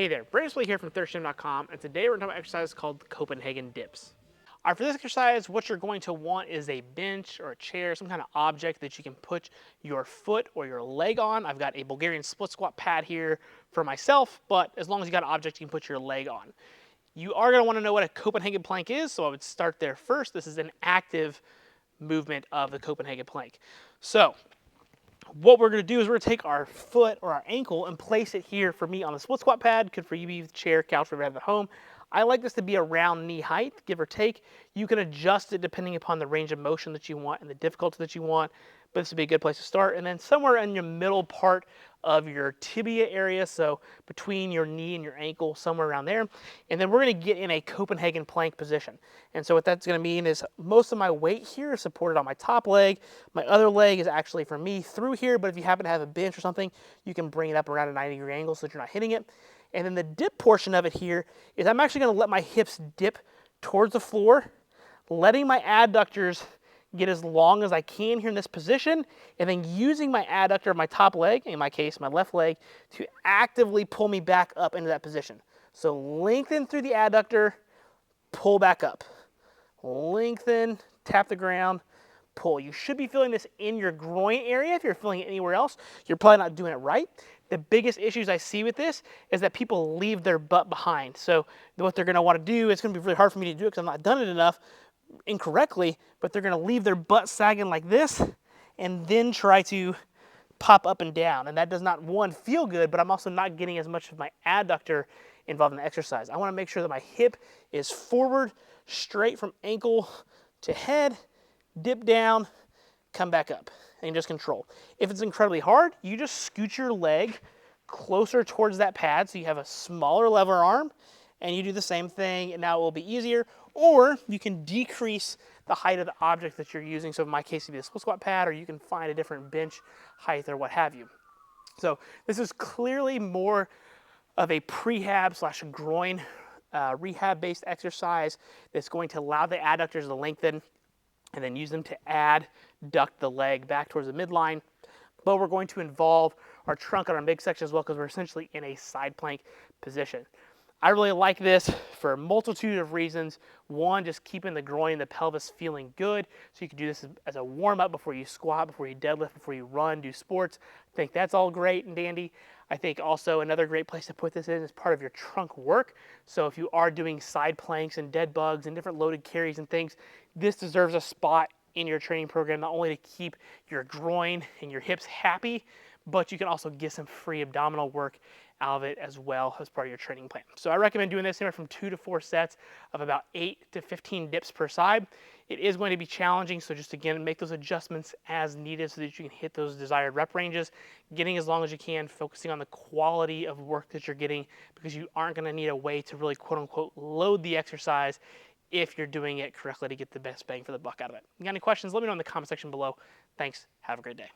Hey there, Brandon here from thirstgym.com, and today we're going to talk about an exercise called Copenhagen Dips. All right, for this exercise, what you're going to want is a bench or a chair, some kind of object that you can put your foot or your leg on. I've got a Bulgarian split squat pad here for myself, but as long as you got an object, you can put your leg on. You are going to want to know what a Copenhagen plank is, so I would start there first. This is an active movement of the Copenhagen plank. So what we're going to do is we're going to take our foot or our ankle and place it here for me on the split squat pad. Could for you be the chair, couch, whatever you have at home. I like this to be around knee height, give or take. You can adjust it depending upon the range of motion that you want and the difficulty that you want, but this would be a good place to start. And then somewhere in your middle part of your tibia area, so between your knee and your ankle, somewhere around there. And then we're going to get in a Copenhagen plank position. And so what that's going to mean is most of my weight here is supported on my top leg. My other leg is actually for me through here, but if you happen to have a bench or something, you can bring it up around a 90-degree angle so that you're not hitting it. And then the dip portion of it here is I'm actually going to let my hips dip towards the floor, letting my adductors get as long as I can here in this position, and then using my adductor of my top leg, in my case, my left leg, to actively pull me back up into that position. So lengthen through the adductor, pull back up. Lengthen, tap the ground, pull. You should be feeling this in your groin area. If you're feeling it anywhere else, you're probably not doing it right. The biggest issues I see with this is that people leave their butt behind. So what they're going to want to do, it's going to be really hard for me to do it because I've not done it enough incorrectly, but they're going to leave their butt sagging like this and then try to pop up and down. And that does not, one, feel good, but I'm also not getting as much of my adductor involved in the exercise. I want to make sure that my hip is forward, straight from ankle to head, dip down, come back up, and just control. If it's incredibly hard, you just scoot your leg closer towards that pad so you have a smaller lever arm, and you do the same thing, and now it will be easier. Or you can decrease the height of the object that you're using. So in my case, it would be a split squat pad, or you can find a different bench height or what have you. So this is clearly more of a prehab / groin rehab-based exercise that's going to allow the adductors to lengthen and then use them to adduct the leg back towards the midline. But we're going to involve our trunk on our midsection as well because we're essentially in a side plank position. I really like this for a multitude of reasons. One, just keeping the groin and the pelvis feeling good. So you can do this as a warm-up before you squat, before you deadlift, before you run, do sports. I think that's all great and dandy. I think also another great place to put this in is part of your trunk work. So if you are doing side planks and dead bugs and different loaded carries and things, this deserves a spot in your training program, not only to keep your groin and your hips happy, but you can also get some free abdominal work out of it as well as part of your training plan. So I recommend doing this anywhere from 2 to 4 sets of about 8 to 15 dips per side. It is going to be challenging, so just again, make those adjustments as needed so that you can hit those desired rep ranges, getting as long as you can, focusing on the quality of work that you're getting, because you aren't going to need a way to really quote unquote load the exercise if you're doing it correctly to get the best bang for the buck out of it. If you got any questions, let me know in the comment section below. Thanks. Have a great day.